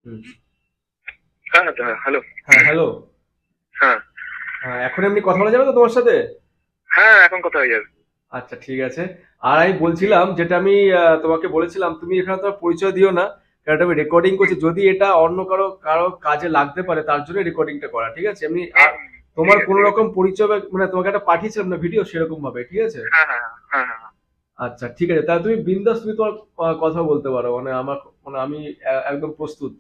হুম। হ্যাঁ হ্যাঁ, হ্যালো। হ্যাঁ, হ্যালো। হ্যাঁ এখন এমনি কথা বলা যাবে তো তোমার সাথে? হ্যাঁ, এখন কথা হয়ে যাবে। আচ্ছা, ঠিক আছে। আর আমি বলছিলাম, যেটা আমি তোমাকে বলেছিলাম, তুমি এখানে তোমার পরিচয় দিও না, কারণ এটা আমি রেকর্ডিং করছি। যদি এটা অন্য কারো কারো কাজে লাগতে পারে, তার জন্য রেকর্ডিংটা করা, ঠিক আছে? এমনি আর ঠিক তোমার আছে কোনো ঠিক আছে। রকম পরিচয় মানে তোমাকে একটা পাঠিয়েছিলাম না ভিডিও, সেরকম ভাবে, ঠিক আছে? হ্যাঁ হ্যাঁ হ্যাঁ হ্যাঁ হ্যাঁ। আচ্ছা, ঠিক আছে, তাহলে তুমি বিন্দাস, তুমি তোমার কথা বলতে পারো, মানে আমার, মানে আমি একদম প্রস্তুত।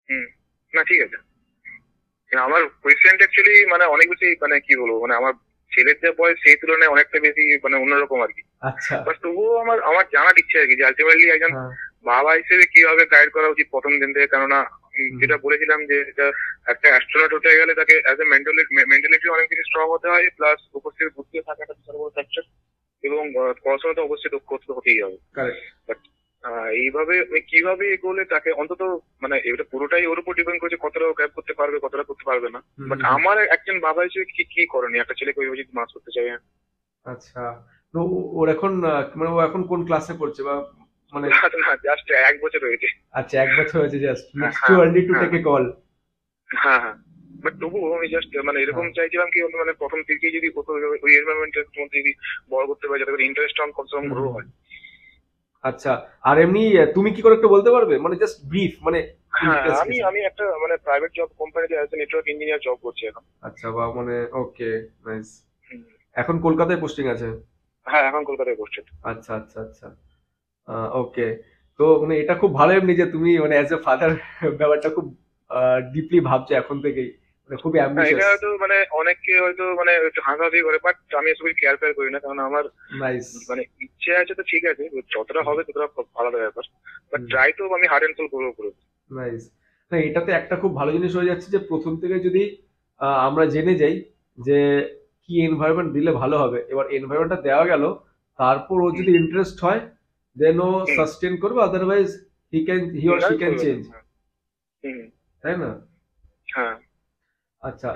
হুম। না ঠিক আছে। আমার কোয়েশ্চেনটা অ্যাকচুয়ালি মানে অনেক বেশি, মানে কি বলবো, মানে আমার ছেলের যে বয়স সেই তুলনায় অনেকটা বেশি মানে অন্যরকম আর কি। আচ্ছা। বাট তবুও আমার আমার জানার ইচ্ছে আর কি, যে আলটিমেটলি একজন হ্যাঁ। বাবা হিসেবে কিভাবে গাইড করা উচিত প্রথম দিন থেকে। কেননা হুম। যেটা বলেছিলাম যে এটা একটা অ্যাস্ট্রোনট হতে গেলে তাকে অ্যাজ এ মেন্টালিটি অনেক বেশি স্ট্রং হতে হয়, প্লাস উপস্থিত বুদ্ধিও থাকা একটা বিশাল বড় ফ্যাক্টর। এবং পড়াশোনা তো অবশ্যই দক্ষ তো হতেই হবে। কারেক্ট। বাট এইভাবে কিভাবে এগোলে তাকে অন্তত, মানে এটা পুরোটাই ওর উপর ডিপেন্ড করছে কতটা ও ক্যাপ করতে পারবে কতটা করতে পারবে না। হুম, বাট হুম, হুম। আমার একজন বাবা হিসেবে কি কি করণীয় একটা ছেলেকে ওইভাবে যদি মাস করতে চাই আমি? আচ্ছা। তো ওর এখন মানে ও এখন কোন ক্লাসে পড়ছে, বা মানে? না, জাস্ট 1 বছর হয়েছে। আচ্ছা, 1 বছর হয়েছে জাস্ট, হ্যাঁ ইটস টু হ্যাঁ আর্লি টু হ্যাঁ টেক এ কল। হ্যাঁ হ্যাঁ। বাট তবুও আমি জাস্ট মানে এরকম হ্যাঁ। চাইছিলাম কি অন্য, মানে প্রথম থেকেই যদি কোথাও ওই এনভায়রনমেন্টের মধ্যে যদি বড় করতে পারে, যাতে করে ইন্টারেস্ট কমসে কম হুম, গ্রো হুম, হুম। হয়। আচ্ছা। আর এমনি তুমি কি করে একটু বলতে পারবে, মানে জাস্ট ব্রিফ, মানে হ্যাঁ, ডিটেলস আমি কিছু? আমি একটা মানে প্রাইভেট জব কোম্পানিতে as a network engineer job করছি এখন। আচ্ছা, বা মানে ওকে, নাইস। হুম। এখন কলকাতায় পোস্টিং আছে? হ্যাঁ, এখন কলকাতায় করছি। আচ্ছা, আচ্ছা, আচ্ছা। ওকে। তো মানে এটা খুব ভালো এমনি যে তুমি মানে অ্যাজ এ ফাদার ব্যাপারটা খুব ডিপলি ভাবছো এখন থেকেই, মানে খুবই হ্যাঁ, এটা অ্যাম্বিশিয়াস। হয়তো মানে অনেককে হয়তো মানে একটু হাসাহাসি করে, বাট আমি এসব কেয়ার ফেয়ার করি না, কারণ আমার নাইস। মানে ইচ্ছে আছে তো ঠিক আছে, যতটা হবে ততটা আলাদা ব্যাপার। But hmm. ট্রাই তো আমি হার্ড অ্যান্ড সোল করবো পুরো। নাইস। না, এটাতে একটা খুব ভালো জিনিস হয়ে যাচ্ছে যে প্রথম থেকে যদি আমরা জেনে যাই যে কি এনভায়রনমেন্ট দিলে ভালো হবে, এবার এনভায়রনমেন্টটা দেওয়া গেল, তারপর ও হুম যদি ইন্টারেস্ট হয়, দেন ও হুম। সাস্টেন করবে, আদারওয়াইজ হি অর না শি ক্যান করবে না, চেঞ্জ। হ্যাঁ। হুম। তাই না? হ্যাঁ। আচ্ছা।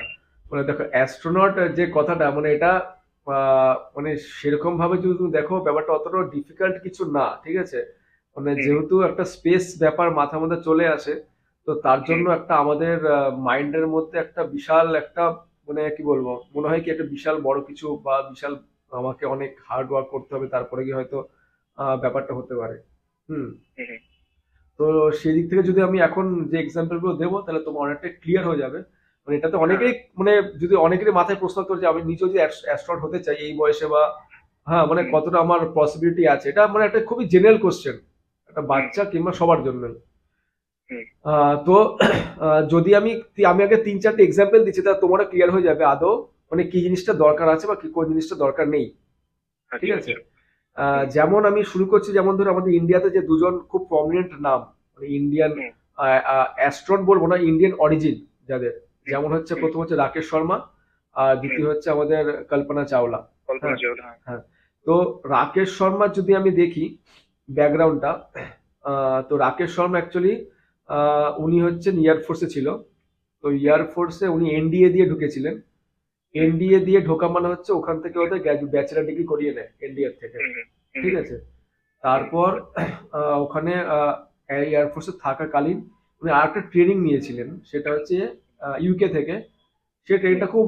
মানে দেখো, অ্যাস্ট্রোনট যে কথাটা, মানে এটা মানে সেরকম ভাবে যদি তুমি দেখো, ব্যাপারটা অতটা ডিফিকাল্ট কিছু না, ঠিক আছে? মানে হুম যেহেতু একটা স্পেস ব্যাপার মাথার মধ্যে চলে আসে, তো তার হুম জন্য একটা আমাদের মাইন্ডের মধ্যে একটা বিশাল একটা, মানে কি বলবো, মনে হয় কি একটা বিশাল বড় কিছু, বা বিশাল আমাকে অনেক হার্ড ওয়ার্ক করতে হবে, তারপরে গিয়ে হয়তো ব্যাপারটা হতে পারে। হুম। হুম হুম তো সেই দিক থেকে যদি আমি এখন যে এক্সাম্পল গুলো দেবো, তাহলে তোমার অনেকটা ক্লিয়ার হয়ে যাবে। মানে এটাতে হ্যাঁ অনেকেই, মানে যদি অনেকেরই মাথায় প্রশ্ন করছে আমি নিজেও যদি অ্যাস্ট্রোনট হতে চাই এই বয়সে, বা হ্যাঁ, মানে হুম কতটা আমার পসিবিলিটি আছে, এটা মানে একটা খুবই জেনারেল কোশ্চেন, একটা হুম বাচ্চা কিংবা সবার জন্যই। হুম। তো যদি আমি আমি আগে 3-4টে এক্সাম্পল দিচ্ছি, তাহলে তোমারও ক্লিয়ার হয়ে যাবে আদৌ মানে কি জিনিসটা দরকার আছে বা কি কোন জিনিসটা দরকার নেই, ঠিক আচ্ছা আছে? আচ্ছা। হুম যেমন আমি শুরু করছি, যেমন ধরো আমাদের ইন্ডিয়াতে যে দুজন খুব প্রমিনেন্ট নাম, মানে ইন্ডিয়ান হুম অ্যাস্ট্রন বলবো না, ইন্ডিয়ান অরিজিন যাদের, হুম যেমন হচ্ছে হুম প্রথম হচ্ছে রাকেশ শর্মা, আর হুম। দ্বিতীয় হচ্ছে আমাদের কল্পনা চাওলা। কল্পনা হ্যাঁ। চাওলা, হ্যাঁ। হ্যাঁ। তো রাকেশ শর্মা যদি আমি দেখি ব্যাকগ্রাউন্ডটা, তো রাকেশ শর্মা অ্যাকচুয়ালি উনি হচ্ছেন এয়ারফোর্সে ছিল। তো হুম এয়ারফোর্সে উনি এনডিএ দিয়ে ঢুকেছিলেন। হুম এনডিএ দিয়ে ঢোকা মানে হচ্ছে ওখান থেকে ওদের ব্যাচেলার ডিগ্রি করিয়ে নেয় এনডিএ থেকে, হুম হুম ঠিক হুম আছে? হুম তারপর ওখানে এয়ারফোর্সে থাকাকালীন উনি আরেকটা ট্রেনিং নিয়েছিলেন, সেটা হচ্ছে ইউকে থেকে। সেই হুম ট্রেনিংটা খুব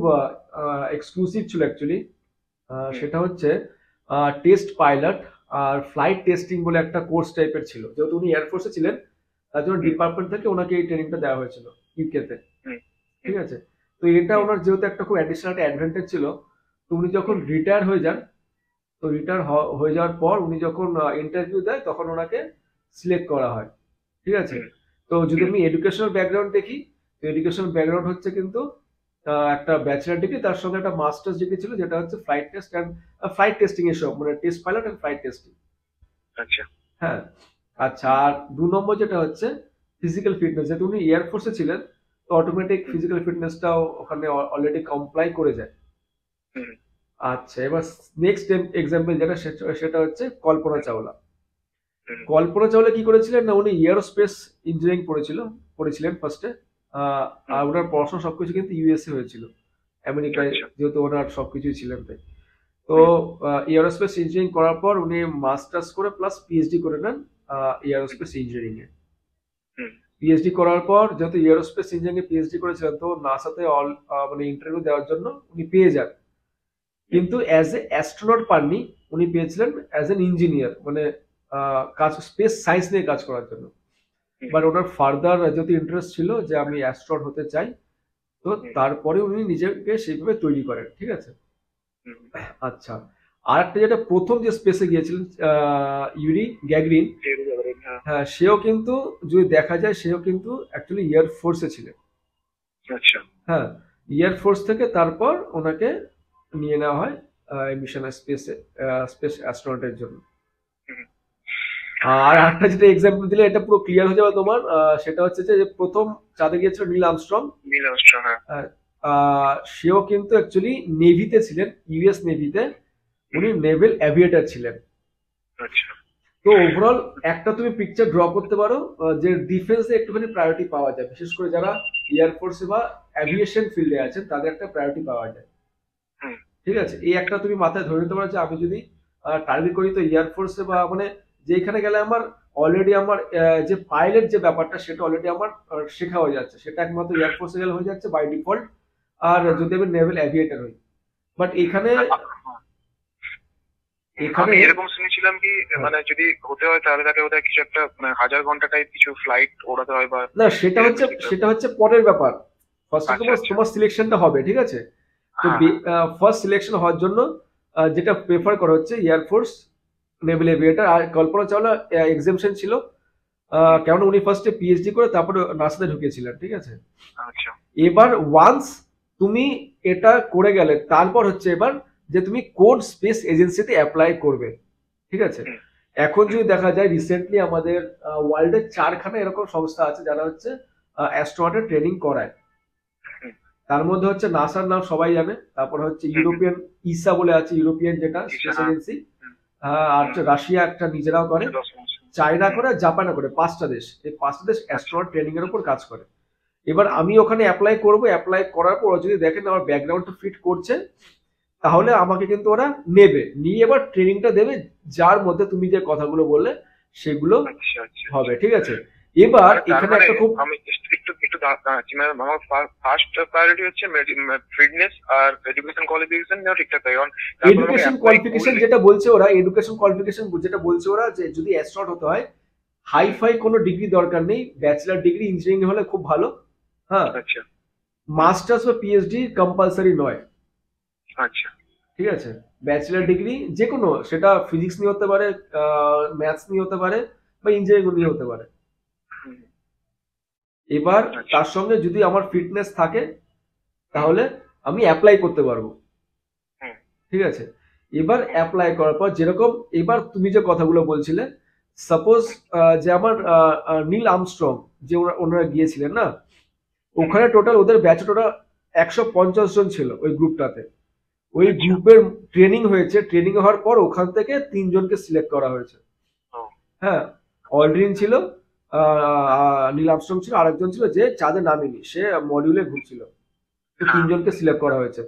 এক্সক্লুসিভ ছিল অ্যাকচুয়ালি। হুম সেটা হচ্ছে টেস্ট পাইলট আর ফ্লাইট টেস্টিং বলে একটা কোর্স টাইপের ছিল, যেহেতু উনি এয়ারফোর্সে ছিলেন, তার জন্য হুম ডিপার্টমেন্ট থেকে ওনাকে এই ট্রেনিংটা দেওয়া হয়েছিল ইউকেতে, হুম ঠিক হুম আছে? তো এটা হুম ওনার যেহেতু একটা খুব অ্যাডিশনাল একটা অ্যাডভান্টেজ ছিল, তো উনি যখন হুম রিটায়ার হয়ে যান, তো রিটায়ার হয়ে যাওয়ার পর উনি যখন ইন্টারভিউ দেয়, তখন ওনাকে সিলেক্ট করা হয়, ঠিক আছে? হুম তো যদি হুম। আমি এডুকেশনাল ব্যাকগ্রাউন্ড দেখি, তো এডুকেশনাল ব্যাকগ্রাউন্ড হচ্ছে কিন্তু একটা ব্যাচেলার ডিগ্রি, তার সঙ্গে একটা মাস্টার্স ডিগ্রি ছিল, যেটা হচ্ছে flight test and flight testing এসব, মানে test pilot and flight testing. আচ্ছা। হ্যাঁ। আচ্ছা, হুম আর 2 নম্বর যেটা হচ্ছে ফিজিক্যাল ফিটনেস, যেহেতু উনি এয়ারফোর্সে ছিলেন, তো অটোমেটিক হুম ফিজিক্যাল ফিটনেসটাও ওখানে অলরেডি কমপ্লাই করে যায়। হুম আচ্ছা, এবার নেক্সট এক্সাম্পল যেটা, সেটা হচ্ছে কল্পনা চাওলা। হুম। কল্পনা চাওলা কি করেছিলেন না, উনি এয়ারোস্পেস ইঞ্জিনিয়ারিং পড়েছিলেন ফার্স্টে। হুম। আর ওনার পড়াশোনা সবকিছু কিন্তু ইউএসএ হয়েছিল, আমেরিকায়, আচ্ছা। যেহেতু ওনার সবকিছুই ছিলেন তাই। তো হুম এয়ারোস্পেস ইঞ্জিনিয়ারিং করার পর উনি মাস্টার্স করে প্লাস পিএইচডি করে নেন হুম এয়ারোস্পেস ইঞ্জিনিয়ারিং এ। হুম পিএইচডি করার পর যেহেতু এরোস্পেস ইঞ্জিনিয়ারিং পিএইচডি করেছিলেন, তো নাসাতে মানে ইন্টারভিউ দেওয়ার জন্য উনি পেয়ে যান। কিন্তু অ্যাজ এ অ্যাস্ট্রোনট পাননি, উনি পেয়েছিলেন অ্যাজ এন ইঞ্জিনিয়ার, মানে কাজ স্পেস সায়েন্স নিয়ে কাজ করার জন্য। বাট ওনার ফার্দার যেহেতু ইন্টারেস্ট ছিল যে আমি অ্যাস্ট্রোনট হতে চাই, তো তারপরে উনি নিজেকে সেইভাবে তৈরি করেন, ঠিক আছে। আচ্ছা, আর একটা যেটা প্রথম যে স্পেসে গিয়েছিলেন ইউরি গ্যাগরিন, হ্যাঁ সেও কিন্তু যদি দেখা যায় সেও কিন্তু অ্যাকচুয়ালি এয়ার ফোর্সে ছিলেন। আচ্ছা। হ্যাঁ, এয়ার ফোর্স থেকে তারপর ওনাকে নিয়ে নেওয়া হয় মিশন স্পেসে, স্পেস অ্যাস্ট্রোনটের জন্য। আর একটা যেটা এক্সাম্পল দিলে এটা পুরো ক্লিয়ার হয়ে যাবে তোমার, সেটা হচ্ছে যে প্রথম চাঁদে গিয়েছিল নীল আর্মস্ট্রং। হ্যাঁ। সেও কিন্তু অ্যাকচুয়ালি নেভিতে ছিলেন, ইউএস নেভিতে। উনি নেভেল অ্যাভিয়েটার ছিলেন। আচ্ছা। তো ওভারঅল একটা তুমি পিকচার ড্র করতে পারো যে ডিফেন্সে একটুখানি প্রায়োরিটি পাওয়া যায়, বিশেষ করে যারা এয়ারফোর্সে বা অ্যাভিয়েশন ফিল্ডে আছেন তাদের একটা প্রায়োরিটি পাওয়া যায়। ঠিক আছে, এই একটা তুমি মাথায় ধরে নিতে পারো যে আমি যদি টার্গেট করি তো এয়ারফোর্সে বা মানে যেখানে গেলে আমার অলরেডি আমার যে পাইলট যে ব্যাপারটা সেটা অলরেডি আমার শেখা হয়ে যাচ্ছে, সেটা একমাত্র এয়ারফোর্সে গেলে হয়ে যাচ্ছে বাই ডিফল্ট। আর যদি আমি নেভেল অ্যাভিয়েটার হই, বাট এখানে আমি এরকম শুনেছিলাম কি মানে যদি হতে হয় তাহলে তাকে বোধহয় কিছু একটা 1000 ঘন্টা টাইপ কিছু ফ্লাইট ওড়াতে হয় বা না, সেটা হচ্ছে পরের ব্যাপার। ফার্স্ট তোমার সিলেকশনটা হবে, ঠিক আছে। তো ফার্স্ট সিলেকশন হওয়ার জন্য যেটা প্রেফার করা হচ্ছে এয়ারফোর্স নেভেল এভিয়েটার। আর কল্পনা চাওলা এক্সামশন ছিল, কেন উনি ফার্স্টে পিএইচডি করে তারপরে নাসাতে ঢুকেছিলেন, ঠিক আছে। এবার ওয়ান্স তুমি এটা করে গেলে তারপর হচ্ছে এবার যে তুমি কোন স্পেস এজেন্সিতে অ্যাপ্লাই করবে, ঠিক আছে। এখন যদি দেখা যায় রিসেন্টলি আমাদের ওয়ার্ল্ডের 4খানা এরকম সংস্থা আছে যারা হচ্ছে অ্যাস্ট্রোনটের ট্রেনিং করায়। তার মধ্যে হচ্ছে নাসার নাম সবাই জানে, তারপর হচ্ছে ইউরোপিয়ান ইসা বলে আছে, ইউরোপিয়ান যেটা স্পেস এজেন্সি, আর রাশিয়া একটা নিজেরাও করে, চায়না করে, জাপানে করে, 5টা দেশ। এই 5টা দেশ অ্যাস্ট্রোনট ট্রেনিং এর উপর কাজ করে। এবার আমি ওখানে অ্যাপ্লাই করব, অ্যাপ্লাই করার পর যদি দেখেন আমার ব্যাকগ্রাউন্ডটা ফিট করছে, তাহলে আমাকে কিন্তু ওরা নেবে, নিয়ে এবার ট্রেনিংটা দেবে, যার মধ্যে তুমি যে কথাগুলো বললে সেগুলো হবে, ঠিক আছে। এবার এখানে একটা খুব আমি একটু দাঁড়াচ্ছি, মানে আমার ফার্স্ট প্রায়োরিটি হচ্ছে ফিটনেস আর এডুকেশন কোয়ালিফিকেশন ঠিকঠাক থাকে। কারণ এডুকেশন কোয়ালিফিকেশন যেটা বলছে ওরা, এডুকেশন কোয়ালিফিকেশন যেটা বলছে ওরা, যে যদি অ্যাস্ট্রোনট হতে হয় হাই ফাই কোনো ডিগ্রি দরকার নেই, ব্যাচেলার ডিগ্রি ইঞ্জিনিয়ারিং হলে খুব ভালো। হ্যাঁ, আচ্ছা। মাস্টার্স বা পিএইচডি কম্পালসারি নয়। আচ্ছা, ঠিক আছে, ব্যাচেলার ডিগ্রি যে কোনো, সেটা ফিজিক্স নিয়ে হতে পারে, ম্যাথস নিয়ে হতে পারে, বা ইঞ্জিনিয়ারিং নিয়ে হতে পারে। এবার তার সঙ্গে যদি আমার ফিটনেস থাকে তাহলে আমি অ্যাপ্লাই করতে পারবো, ঠিক আছে। এবার অ্যাপ্লাই করার পর যেরকম এবার তুমি যে কথাগুলো বলছিলে, সাপোজ যে আমার নীল আর্মস্ট্রং যে ওনারা গিয়েছিলেন না, ওখানে টোটাল ওদের ব্যাচে টোটাল 150 জন ছিল ওই গ্রুপটাতে। ওই গ্রুপের ট্রেনিং হয়েছে, ট্রেনিং হওয়ার পর ওখান থেকে 3 জনকে সিলেক্ট করা হয়েছে। হ্যাঁ, অলড্রিন ছিল, নীল আর্মস্ট্রং ছিল, আরেকজন ছিল যে চাঁদে নামেনি, সে মডিউলে ঘুরছিল। তো 3 জনকে সিলেক্ট করা হয়েছে।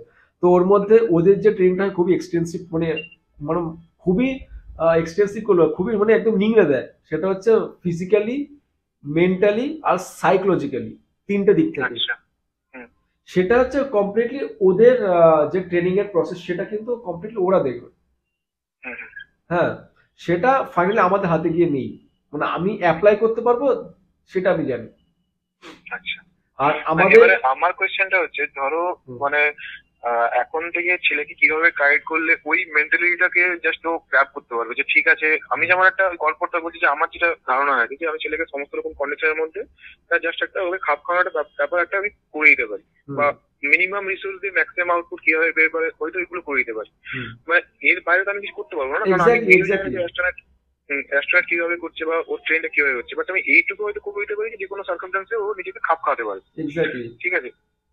তো ওর মধ্যে ওদের যে ট্রেনিংটা খুবই এক্সটেন্সিভ, মানে মানে খুবই এক্সটেন্সিভ করলো, খুবই মানে একদম নিংড়ে দেয়। সেটা হচ্ছে ফিজিক্যালি, মেন্টালি আর সাইকোলজিক্যালি, 3টে দিক থেকে। সেটা হচ্ছে কমপ্লিটলি ওদের যে ট্রেনিং এর প্রসেস, সেটা কিন্তু কমপ্লিটলি ওরা দেখবে। হ্যাঁ, সেটা ফাইনালি আমাদের হাতে গিয়ে নেই, মানে আমি অ্যাপ্লাই করতে পারবো সেটা আমি জানি। আচ্ছা, আর আমাদের আমার কোয়েশ্চেনটা হচ্ছে ধরো মানে এখন থেকে ছেলেকে কিভাবে গাইড করলে ওই মেন্টালিটিটাকে জাস্ট ও গ্র্যাব করতে পারবে যে ঠিক আছে, আমি যেমন একটা গল্পটা বলছি যে আমার যেটা ধারণা হয় যে আমি ছেলেকে সমস্ত রকম কন্ডিশনের মধ্যে তার জাস্ট একটা ওকে খাপ খাওয়ানোর ব্যাপার একটা আমি করে দিতে পারি, বা মিনিমাম রিসোর্স দিয়ে ম্যাক্সিমাম আউটপুট কিভাবে বের করে হয়তো এগুলো করে দিতে পারি। মানে এর বাইরে তো আমি কিছু করতে পারবো না, কারণ আমি অ্যাস্ট্রোনট কিভাবে করছে বা ওর ট্রেনটা কিভাবে হচ্ছে, বাট আমি এইটুকু হয়তো করে দিতে পারি যে কোনো সার্কামস্টান্সে ও নিজেকে খাপ খাওয়াতে পারে। ঠিক আছে,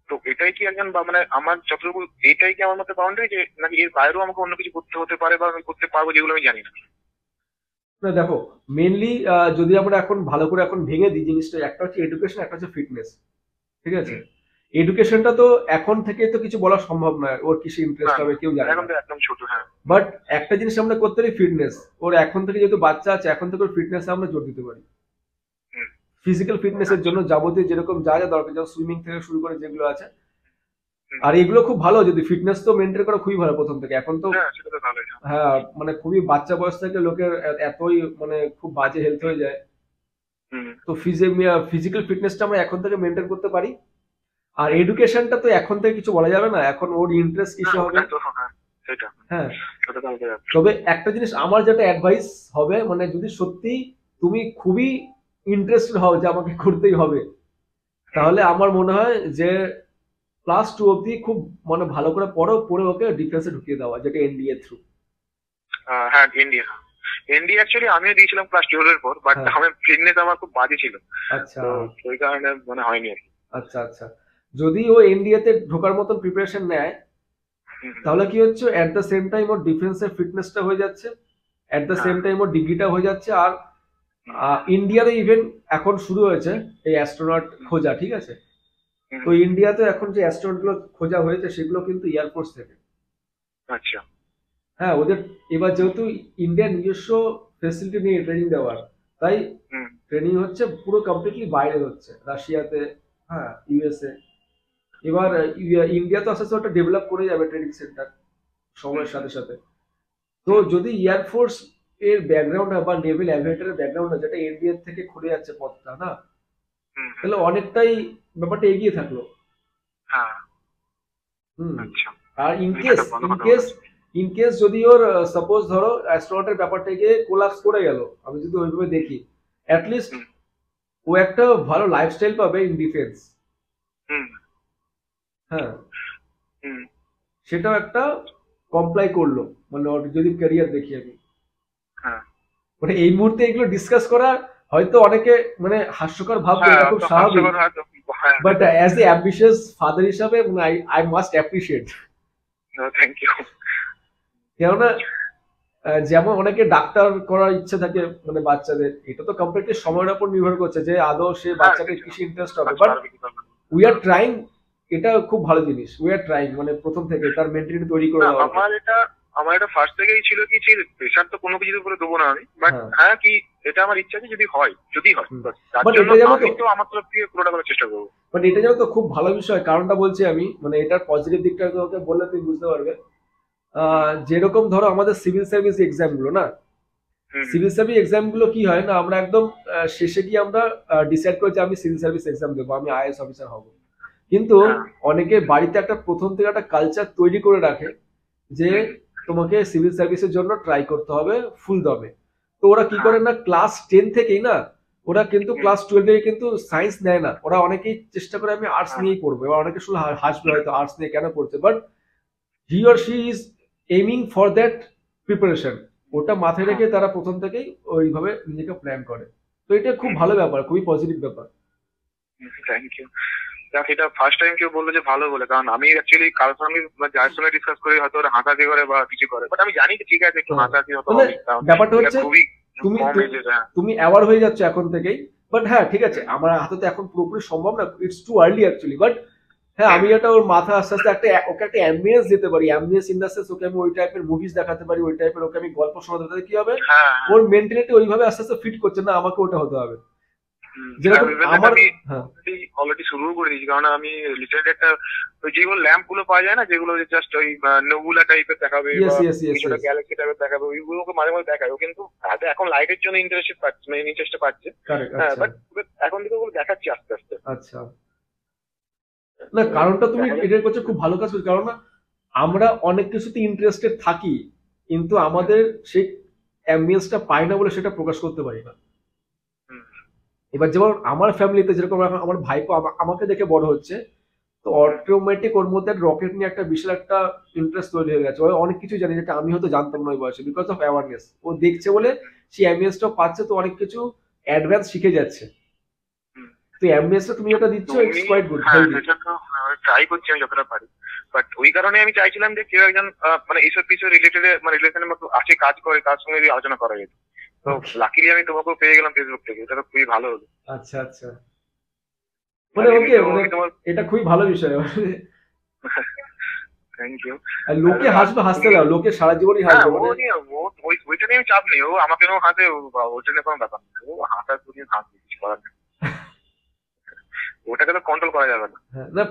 তো এটাই কি একজন বা মানে আমার যতটুকু এটাই কি আমার মতে বাউন্ডারি, যে নাকি এর বাইরেও আমাকে অন্য কিছু করতে হতে পারে বা আমি করতে পারবো যেগুলো আমি জানি না? না দেখো, মেনলি যদি আমরা এখন ভালো করে এখন ভেঙে দিই জিনিসটা, একটা হচ্ছে এডুকেশন, একটা হচ্ছে ফিটনেস, ঠিক আছে। এডুকেশনটা তো এখন থেকে তো কিছু বলা সম্ভব নয়, ওর কিসে ইন্টারেস্ট হবে কেউ জানে না, একদম ছোট। হ্যাঁ, বাট একটা জিনিস আমরা করতে পারি ফিটনেস। ওর এখন থেকে যেহেতু বাচ্চা আছে, এখন থেকে ওর ফিটনেস আমরা জোর দিতে পারি। ফিজিক্যাল ফিটনেসের জন্য যাবতীয় যেরকম যা যা দরকার, যেমন সুইমিং থেকে শুরু করে যেগুলো আছে। আর এগুলো খুব ভালো, যদি ফিটনেস তো মেনটেন করা খুবই ভালো প্রথম থেকে। এখন তো হ্যাঁ সেটা তো ভালোই। হ্যাঁ মানে খুবই বাচ্চা বয়স থেকে লোকের এতই মানে খুব বাজে হেলথ হয়ে যায়। হুম। তো ফিজিক্যাল ফিটনেসটা আমরা এখন থেকে মেনটেন করতে পারি। আর এডুকেশনটা তো এখন থেকে কিছু বলা যাবে না, এখন ওর ইন্টারেস্ট না কিসে হবে। ওটা তো হ্যাঁ সেটা, হ্যাঁ, ওটা তো আমাদের ব্যাপার। তবে একটা জিনিস আমার যেটা অ্যাডভাইস হবে, মানে যদি সত্যি তুমি খুবই ইন্টারেস্টেড হও যে আমাকে করতেই হবে, তাহলে আমার মনে হয় যে ক্লাস 2 অব্দি খুব মানে ভালো করে পড়ো, পড়ে ওকে ডিফেন্সে ঢুকিয়ে দেওয়া, যেটা এনডিএ থ্রু। হ্যাঁ ইন্ডিয়া, ইন্ডিয়া অ্যাকচুয়ালি আমিও দিয়েছিলাম ক্লাস 12 এর পর, বাট হ্যাঁ। আমার ফিটনেস আমার খুব বাজে ছিল, আচ্ছা তো ওই কারণে মানে হয়নি আর কি। আচ্ছা আচ্ছা। যদি ও এনডিএতে ঢোকার মতন প্রিপারেশন নেয়, হুম, তাহলে কি হচ্ছে, এট দ্য সেম টাইম ওর ডিফেন্সের ফিটনেসটা হয়ে যাচ্ছে, এট দ্য সেম হ্যাঁ, টাইম ওর ডিগ্রিটা হয়ে যাচ্ছে। আর ইন্ডিয়াতে ইভেন এখন শুরু হয়েছে এই অ্যাস্ট্রোনট খোঁজা, ঠিক আছে? হুম, তো ইন্ডিয়াতে এখন যে অ্যাস্ট্রোনট গুলো খোঁজা হয়েছে সেগুলো কিন্তু এয়ারফোর্স থেকে। আচ্ছা। হ্যাঁ, ওদের এবার যেহেতু ইন্ডিয়ার নিজস্ব ফেসিলিটি নিয়ে ট্রেনিং দেওয়ার, তাই হুম, ট্রেনিং হচ্ছে পুরো কমপ্লিটলি বাইরে হচ্ছে, রাশিয়াতে, হ্যাঁ ইউএসএ। এবার ইন্ডিয়া তো আস্তে আস্তে ওটা ডেভেলপ করে যাবে ট্রেনিং সেন্টার সময়ের সাথে সাথে। তো যদি এয়ারফোর্স এর ব্যাকগ্রাউন্ড বা নেভেল অ্যাভিয়েটরের ব্যাকগ্রাউন্ড, যেটা ইন্ডিয়া থেকে খুলে যাচ্ছে পথটা না, হুম, তাহলে অনেকটাই ব্যাপারটা এগিয়ে থাকলো। হ্যাঁ, হুম। আচ্ছা। আর এটা ভালো কথা বলেছো। ইন কেস যদি ওর সাপোজ ধরো অ্যাস্ট্রোনটের ব্যাপারটাকে কোলাপস করে গেল, আমি যদি ওইভাবে দেখি, অ্যাটলিস্ট হুম, ও একটা ভালো লাইফস্টাইল পাবে ইন ডিফেন্স। হুম, হ্যাঁ, হুম, সেটাও একটা কমপ্লাই করলো, মানে ওর যদি ক্যারিয়ার দেখি আমি, হ্যাঁ, মানে এই মুহূর্তে এগুলো ডিসকাস করা হয়তো অনেকে মানে হাস্যকর ভাববে, হ্যাঁ এটা খুব তো স্বাভাবিক। হাস্যকর হয়তো, হ্যাঁ। But as a ambitious father হিসাবে মানে I must appreciate. Thank you. কেননা যেমন অনেকে ডাক্তার করার ইচ্ছে থাকে মানে বাচ্চাদের, এটা তো কমপ্লিটলি সময়ের উপর নির্ভর করছে যে আদৌ সে হ্যাঁ বাচ্চাকে সেটা, কিসে ইন্টারেস্ট হবে। কাজ বাট পারবে কি পারবে না। উই আর ট্রাইং, এটা খুব ভালো জিনিস। উই আর ট্রাইং, মানে প্রথম থেকে তার মেন্টালিটি তৈরি করে না দেওয়া। আমার এটা ফার্স্ট থেকেই ছিল কি, প্রেশার তো কোনো কিছুর উপরে দেবো না আমি, বাট হ্যাঁ। হ্যাঁ কি এটা আমার ইচ্ছা আছে যদি হয় হুম। তার But জন্য এটা জানো তো, আমি তো আমার তরফ থেকে পুরোটা করার চেষ্টা করবো। বাট এটা জানো তো খুব ভালো বিষয়, কারণটা বলছি আমি, মানে এটার পজিটিভ দিকটা তোকে বললে তুই বুঝতে পারবে। যেরকম ধরো আমাদের সিভিল সার্ভিস এক্সাম গুলো না, হুম, সিভিল সার্ভিস এক্সাম গুলো কি হয় না, আমরা একদম শেষে গিয়ে আমরা ডিসাইড করি যে আমি সিভিল সার্ভিস এক্সাম দেবো, আমি আইএএস অফিসার হব। কিন্তু হ্যাঁ, অনেকে বাড়িতে একটা প্রথম থেকে একটা কালচার তৈরি করে রাখে যে তোমাকে সিভিল সার্ভিসের জন্য ট্রাই করতে হবে ফুল দমে। তো ওরা কি করে না, ক্লাস 10 থেকেই না, ওরা কিন্তু ক্লাস 12 থেকে কিন্তু সায়েন্স নেয় না, ওরা অনেকেই চেষ্টা করে আমি আর্টস হ্যাঁ, নিয়েই পড়বো। এবার অনেকে শুনে হাসবে হয়তো, আর্টস নিয়ে কেন পড়ছে, but he or she is aiming for that preparation. ওটা মাথায় রেখে তারা প্রথম থেকেই ওইভাবে নিজেকে প্ল্যান করে। তো এটা খুব ভালো ব্যাপার, খুবই পজিটিভ ব্যাপার। Thank you. দেখ এটা ফার্স্ট টাইম কেউ বললো যে ভালো বলে, কারণ আমি অ্যাকচুয়ালি কারোর সঙ্গে বা যার সঙ্গে ডিসকাস করি হয়তো ওরা হাসাহাসি করে বা কিছু করে, বাট আমি জানি যে ঠিক আছে একটু হাসাহাসি হতো মানে হবে, কারণ ব্যাপারটা এটা হচ্ছে খুবই তুমি কম এজে। হ্যাঁ, তুমি অ্যাওয়ার হয়ে যাচ্ছ এখন থেকেই। বাট হ্যাঁ ঠিক আছে, আমার হাতে তো এখন পুরোপুরি সম্ভব না, it's too early actually. But হ্যাঁ, আমি এটা ওর মাথা আস্তে আস্তে একটা ওকে একটা অ্যাম্বিয়েন্স দিতে পারি, অ্যাম্বিয়েন্স ইন দ্য সেন্স ওকে আমি ওই টাইপের মুভিজ দেখাতে পারি, ওই টাইপের ওকে আমি গল্প শোনাতে পারি, কি হবে হ্যাঁ, ওর মেন্টালিটি ওইভাবে আস্তে আস্তে ফিট করছে না আমাকে ওটা হতে হবে। যেরকম আমার, আমি হ্যাঁ অলরেডি শুরু করে দিয়েছি, কারণ আমি লিটারেলি একটা ওই যেগুলো ল্যাম্প গুলো পাওয়া যায় না, যেগুলো জাস্ট ওই নেবুলা টাইপের দেখাবে ইয়েস বা ইয়েস ইয়েস কিছুটা ইয়েস, গ্যালাক্সি টাইপের দেখাবে, ওইগুলোকে মাঝে মাঝে দেখায়। ও কিন্তু হাতে এখন লাইটের জন্য ইন্টারেস্ট পাচ্ছে, মানে ইন্টারেস্ট পাচ্ছে। কারেক্ট। হ্যাঁ, আচ্ছা বাট এখন থেকে ওগুলো দেখাচ্ছি আস্তে আস্তে। আচ্ছা। না কারণটা তুমি এটার করছে খুব ভালো কাজ করছো, কারণ না আমরা অনেক কিছুতে ইন্টারেস্টেড থাকি, কিন্তু আমাদের সেই অ্যাম্বিয়েন্সটা পাই না বলে সেটা প্রকাশ করতে পারি না। হুম, এবার যেমন আমার ফ্যামিলিতে যেরকম এখন আমার ভাইপো আমাকে দেখে বড় হচ্ছে, তো অটোমেটিক ওর মধ্যে রকেট নিয়ে একটা বিশাল একটা ইন্টারেস্ট তৈরি হয়ে গেছে। ও অনেক কিছু জানি যেটা আমি হয়তো জানতাম না ওই বয়সে, বিকজ অফ অ্যাওয়ারনেস। ও দেখছে বলে সেই অ্যাম্বিয়েন্সটা পাচ্ছে, তো অনেক কিছু অ্যাডভান্স শিখে যাচ্ছে। হুম। তো অ্যাম্বিয়েন্সটা তুমি যেটা দিচ্ছ, ইটস কোয়াইট গুড, হ্যাঁ হেলদি। সেটা তো ট্রাই করছি আমি যতটা পারি, বাট ওই কারণে আমি চাইছিলাম যে কেউ একজন মানে এইসব কিছু রিলেটেড মানে রিলেশনের মতো আছে কাজ করে, তার সঙ্গে যদি আলোচনা করা যেত। তো লাকিলি আমি তোমাকেও পেয়ে গেলাম ফেসবুক থেকে, এটা তো খুবই ভালো হলো। আচ্ছা আচ্ছা, মানে ওকে মানে এটা খুবই ভালো বিষয়। Thank you. আর লোকে হাসবে, হাসতে দাও, লোকে সারা জীবনই হ্যাঁ হাসবে। ও মানে নিয়ে ওইটা নিয়ে আমি চাপ নেই, ও আমাকে নিয়েও হাসে, ওটা নিয়ে কোনো ব্যাপার নেই, ও হাসার দুদিন হাসবে, কিছু করার নেই। ওটাকে তো কন্ট্রোল করা যাবে না। হ্যাঁ, না,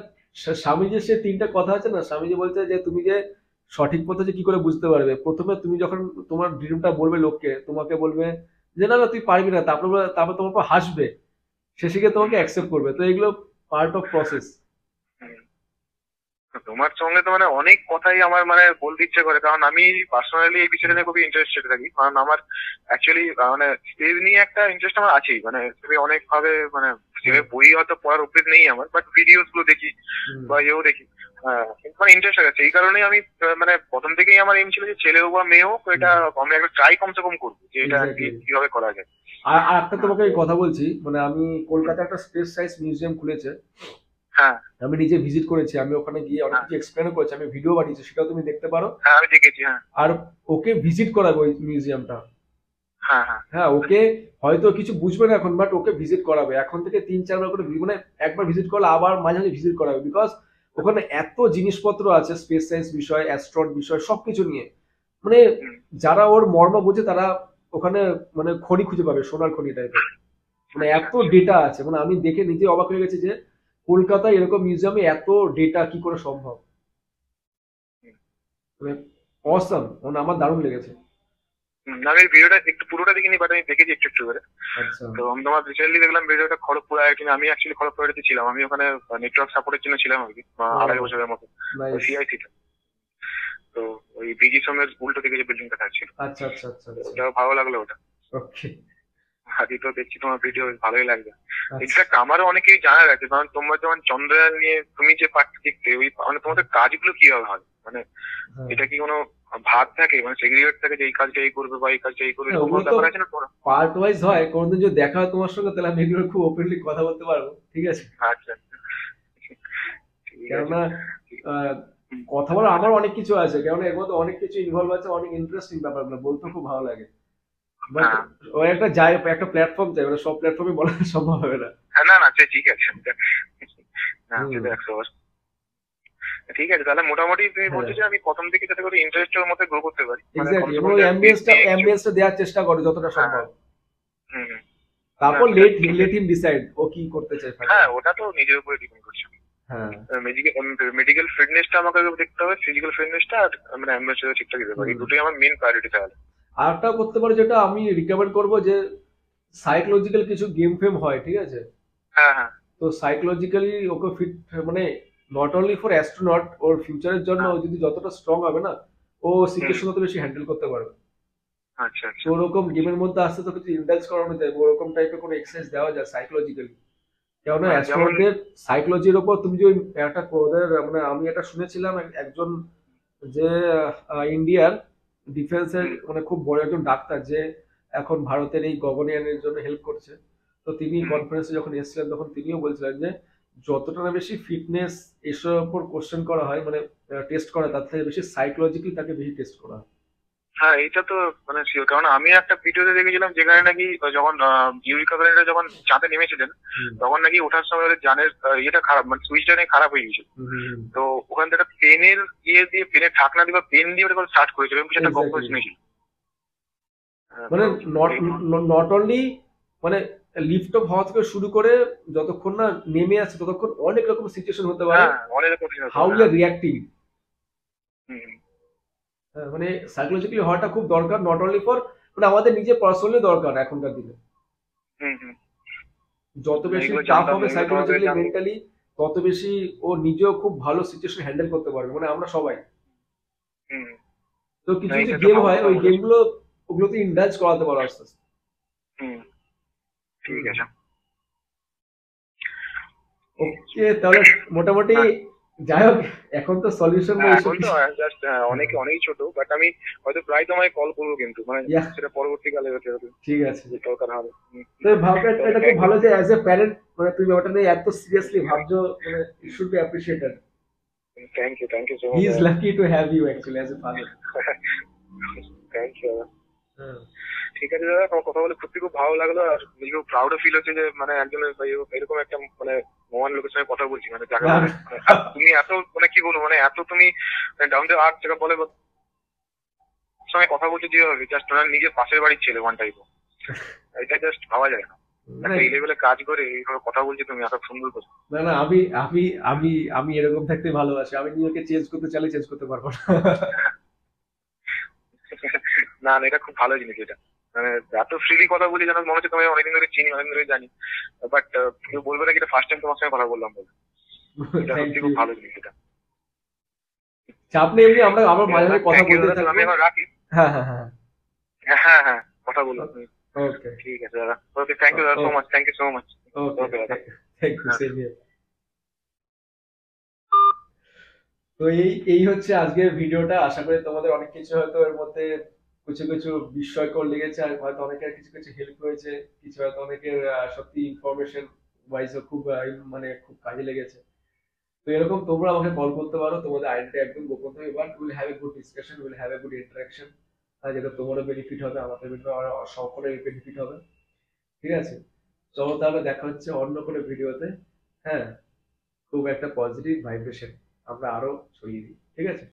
স্বামীজির সে তিনটা কথা আছে না, স্বামীজি বলছে যে তুমি যে সঠিক পথে যে কি করে বুঝতে পারবে, প্রথমে তুমি যখন তোমার ড্রিমটা বলবে লোককে, তোমাকে বলবে যে না না তুই পারবি না, তারপর তোমার উপর হাসবে, শেষে গিয়ে তোমাকে অ্যাকসেপ্ট করবে। তো এগুলো পার্ট অফ প্রসেস। হুম। তোমার সঙ্গে তো মানে অনেক কথাই আমার মানে বলতে ইচ্ছে করে, কারণ আমি পার্সোনালি এই বিষয়টা নিয়ে খুবই ইন্টারেস্টেড থাকি। কারণ আমার অ্যাকচুয়ালি মানে স্টেজ নিয়ে একটা ইন্টারেস্ট আমার আছেই, মানে অনেক ভাবে মানে হুম, যেভাবে বই হয়তো পড়ার অভ্যেস নেই আমার, বাট ভিডিওস গুলো দেখি হুম, বা ইয়েও দেখি। কিন্তু মানে ইন্টারেস্ট আছে, এই কারণেই আমি মানে প্রথম থেকেই আমার এম ছিল যে ছেলে হোক বা মেয়ে হোক, এটা হুম, আমি একটা ট্রাই কমসে কম করবো যে এটা আর কি এক্স্যাক্টলি। কিভাবে করা যায়। আর আর একটা হ্যাঁ তোমাকে তো। আমি কথা বলছি, মানে আমি হুম, কলকাতায় একটা স্পেস সায়েন্স মিউজিয়াম খুলেছে, হ্যাঁ আমি নিজে ভিজিট করেছি, আমি ওখানে গিয়ে অনেক হ্যাঁ কিছু এক্সপ্লেন করেছি, আমি ভিডিও বানিয়েছি, সেটাও তুমি দেখতে পারো। হ্যাঁ আমি দেখেছি, হ্যাঁ আর ওকে ভিজিট করাবো ওই মিউজিয়ামটা। হ্যাঁ হ্যাঁ। হ্যাঁ, ওকে হয়তো কিছু বুঝবে না এখন, বাট ওকে ভিজিট করাবে এখন থেকে 3-4 বার করে, মানে একবার ভিজিট করলে আবার মাঝে মাঝে ভিজিট করাবে, বিকজ ওখানে এত জিনিসপত্র আছে স্পেস সায়েন্স বিষয়, অ্যাস্ট্রোনট বিষয়, সবকিছু নিয়ে। মানে হুম, যারা ওর মর্ম বোঝে তারা ওখানে মানে খনি খুঁজে পাবে, সোনার খনি টাইপের। মানে আচ্ছা এত আচ্ছা। ডেটা আছে, মানে আমি দেখে নিজে অবাক হয়ে গেছি যে কলকাতায় এরকম মিউজিয়ামে এত ডেটা কি করে সম্ভব। হুম, মানে অসম, মানে আমার দারুণ লেগেছে। আমি ভিডিওটা একটু পুরোটা দেখিনি, বাট আমি দেখেছি একটু একটু করে। আচ্ছা। তো আমি তোমার রিসেন্টলি দেখলাম ভিডিওটা খড়গপুর আইআইটি, আমি অ্যাকচুয়ালি খড়গপুর আইআইটি ছিলাম, আমি ওখানে নেটওয়ার্ক সাপোর্টের জন্য ছিলাম আর কি, ও, 2.5 বছরের মতো নাইস। সিআইসি তে। তো ওই বিজি সমের উল্টো দিকে যে বিল্ডিংটা থাকছিল, আচ্ছা আচ্ছা আচ্ছা আচ্ছা। ওটা ভালো লাগলো ওটা। ওকে। আদি তো দেখছি তোমার ভিডিও ভালোই লাগবে। আচ্ছা। ইনফ্যাক্ট আমারও অনেকেই জানার আছে, কারণ তোমরা যেমন চন্দ্রযান নিয়ে তুমি যে পার্টটা দেখতে, ওই মানে তোমাদের কাজগুলো কিভাবে হয়, মানে হ্যাঁ, এটা কি কোনো ভাগ থাকে, মানে সেগ্রিগেট থাকে যে এই কাজটা এই করবে বা এই কাজটা এই করবে, হ্যাঁ, এরকম ওগুলো কোনো তো ব্যাপার আছে না তোমার? পার্ট ওয়াইজ হয়, কোনোদিন যদি দেখা হয় তোমার সঙ্গে তাহলে আমি এগুলো খুব ওপেনলি কথা বলতে পারবো, ঠিক আছে? আচ্ছা ঠিক আছে। কেননা ঠিক- আহ, হুম, কথা বলার আমার অনেক কিছু আছে, কেননা এর মধ্যে অনেক কিছু ইনভলভ আছে, অনেক ইন্টারেস্টিং ব্যাপারগুলো বলতে খুব ভালো লাগে। বাট হ্যাঁ ওই একটা একটা প্ল্যাটফর্ম চাই, মানে সব প্ল্যাটফর্মে বলা সম্ভব হবে না। হ্যাঁ, না না সে ঠিক আছে। না হুম। সেটা 100%। ঠিক আছে, তাহলে মোটামুটি তুমি হ্যাঁ, বলছো যে আমি প্রথম থেকে যাতে করে ইন্টারেস্টের মধ্যে গ্রো করতে পারি, মানে এক্স্যাক্টলি, কমসে এবং কম ওই যা স্পেস অ্যাম্বিয়েন্সটা নিয়ে কিছু। অ্যাম্বিয়েন্সটা দেওয়ার চেষ্টা করো যতটা হ্যাঁ। সম্ভব। হুম হুম। না তারপর সেটা লেট ঠিক লেট আছে। হিম ডিসাইড ও কি করতে চায় হ্যাঁ ফাইনালি। ওটা তো নিজের উপরে ডিপেন্ড করছে। হ্যাঁ। মেডিকেল ফিটনেসটা আমাকে দেখতে হবে, ফিজিক্যাল ফিটনেসটা, আর মানে অ্যাম্বিশনটা ঠিকঠাক দিতে পারি, হুম। এই দুটোই আমার মেন প্রায়োরিটি তাহলে। আরেকটাও করতে পারো, যেটা আমি রিকমেন্ড করবো, যে সাইকোলজিক্যাল কিছু গেম ফেম হয়, ঠিক আছে? হ্যাঁ হ্যাঁ তো সাইকোলজিক্যালি ওকে ফিট, মানে নট অনলি ফর অ্যাস্ট্রোনট, ওর ফিউচারের জন্য হ্যাঁ। ও যদি যতটা স্ট্রং হবে না, ও হুম। সিচুয়েশন তত বেশি হ্যান্ডেল করতে পারবে। আচ্ছা তো আচ্ছা। ওরকম গেমের মধ্যে আসতে তোকে যদি ইন্ডালজ করানো যায়, বা ওরকম টাইপের কোনো এক্সারসাইজ দেওয়া যায় সাইকোলজিক্যালি, কেননা যেমন। অ্যাস্ট্রোনটদের সাইকোলজির ওপর তুমি যে একটা ওদের, মানে আমি এটা শুনেছিলাম একজন যে ইন্ডিয়ার ডিফেন্সের হুম মানে খুব বড় একজন ডাক্তার, যে এখন ভারতের এই গগনয়ানের জন্য হেল্প করছে। তো তিনি হুম। কনফারেন্সে যখন এসেছিলেন তখন তিনিও বলছিলেন যে যতটা না বেশি ফিটনেস এসবের উপর কোশ্চেন করা হয়, মানে টেস্ট করা, তার থেকে বেশি সাইকোলজিক্যালি তাকে বেশি টেস্ট করা হয়। হ্যাঁ এটা তো মানে শিওর, কারণ আমি একটা ভিডিওতে দেখেছিলাম যেখানে নাকি যখন ইউরিকা ভ্যালিনটা যখন চাঁদে নেমেছিলেন, হুম, তখন নাকি ওঠার সময় ওদের যানের ইয়েটা খারাপ, মানে সুইচটা নাকি খারাপ হয়ে গেছিল। হুম, হুম, তো ওখান থেকে একটা পেনের ইয়ে দিয়ে, পেনের ঢাকনা দিয়ে বা পেন দিয়ে ওটা স্টার্ট করেছিল, এবং কিছু একটা গল্প এক্স্যাক্টলি। শুনেছিল। মানে তো নট এই। নট অনলি মানে লিফট অফ হওয়া থেকে শুরু করে যতক্ষণ না নেমে আসছে ততক্ষণ অনেক রকম সিচুয়েশন হতে পারে, হ্যাঁ অনেক কঠিন হতো, হাউ ইউ হ্যাঁ। আর রিয়াক্টিং। হুম মানে সাইকোলজিক্যালি হওয়াটা খুব দরকার, নট অনলি ফর, মানে আমাদের নিজে পার্সোনালি দরকার এখনকার দিনে। হুম হুম। যত বেশি এগুলো টাফ জানতাম না, হবে এগুলো তোমার কাছে সাইকোলজিক্যালি জানবো। মেন্টালি, তত বেশি ও নিজেও খুব ভালো সিচুয়েশন হ্যান্ডেল করতে পারবে, মানে আমরা সবাই। হুম। তো না কিছু কিছু এটা একটা গেম ভালো হয়, কথা ওই বলেছো। গেমগুলো ওগুলোতে ইন্ডালজ করাতে পারো আস্তে আস্তে। হুম। ঠিক হুম। আছে। ওকে, তাহলে মোটামুটি হ্যাঁ যাই হোক, এখন তো সলিউশন বা হ্যাঁ, এইসব এখন তো কিছু। জাস্ট হ্যাঁ, অনেকই ছোট, বাট আমি হয়তো প্রায় তোমায় কল করবো, কিন্তু মানে ইয়া, সেটা পরবর্তীকালে হতে হবে, ঠিক আছে। যে দরকার হবে। তো ভাবনা তাহলে এটা খুব থ্যাংক ইউ। ভালো যে অ্যাজ এ প্যারেন্ট, মানে তুমি ওটা নিয়ে এত সিরিয়াসলি ভাবছো, মানে it should be appreciated. Thank you so he much. Is lucky to have you actually as a father. Thank you. ঠিক আছে দাদা, তোমার কথা বলে সত্যি খুব ভালো লাগলো, আর নিজেও প্রাউড ফিল হচ্ছে যে মানে একজন এরকম একটা মানে মহান লোকের সঙ্গে কথা বলছি, মানে যাকে বলে মানে তুমি এত মানে কি বলবো, মানে এত তুমি ডাউন টু আর্থ যাকে বলে, সঙ্গে কথা বলতে যেভাবে, জাস্ট ওনার নিজের পাশের বাড়ির ছেলে ওয়ান টাইপ, এটা জাস্ট ভাবা যায় না। না একটা এই লেভেলে কাজ করে এইভাবে কথা বলছি তুমি এত সুন্দর করে। না না, আমি আমি আমি আমি এরকম থাকতে ভালোবাসি। আমি নিজেকে চেঞ্জ করতে চাইলে চেঞ্জ করতে পারবো না। না না, এটা খুব ভালো জিনিস এটা। মানে এত ফ্রিলি কথা বলি যেন মনে হচ্ছে তোমায় অনেকদিন ধরে চিনি, অনেকদিন ধরে জানি। বাট কেউ বলবে না কি এটা ফার্স্ট টাইম তোমার সঙ্গে কথা বললাম বলে। এটা থ্যাংক সত্যি ইউ। খুব ভালো জিনিস এটা। চাপ নেই, এমনি আমরা আবার ঠিক মাঝে আছে, মাঝে কথা থ্যাংক ইউ বলতে দাদা, তো থাকবো। আমি এখন রাখি। হ্যাঁ হ্যাঁ হ্যাঁ। হ্যাঁ হ্যাঁ হ্যাঁ, কথা বলবো তুমি। ওকে ঠিক আছে দাদা, ওকে, থ্যাংক ইউ দাদা so much, thank you so much. Okay, okay দাদা। থ্যাংক ইউ, হ্যাঁ। Same here. তো এই এই হচ্ছে আজকের ভিডিওটা। আশা করি তোমাদের অনেক কিছু হয়তো এর মধ্যে কিছু কিছু বিস্ময়কর লেগেছে, আর হয়তো অনেকের কিছু কিছু হেল্প হয়েছে, কিছু হয়তো অনেকের সত্যি ইনফরমেশন ওয়াইজও খুব মানে খুব কাজে লেগেছে। তো এরকম তোমরা আমাকে কল করতে পারো, তোমাদের আইডিটা একদম গোপন থাকবে, but will have a good discussion, will have a good interaction. যেটা তোমারও বেনিফিট হবে, আমাদের বেনিফিট হবে, আর সকলের বেনিফিট হবে। ঠিক আছে, চলো তাহলে দেখা হচ্ছে অন্য কোনো ভিডিওতে। হ্যাঁ, খুব একটা পজিটিভ ভাইব্রেশন আমরা আরো ছড়িয়ে দিই, ঠিক আছে।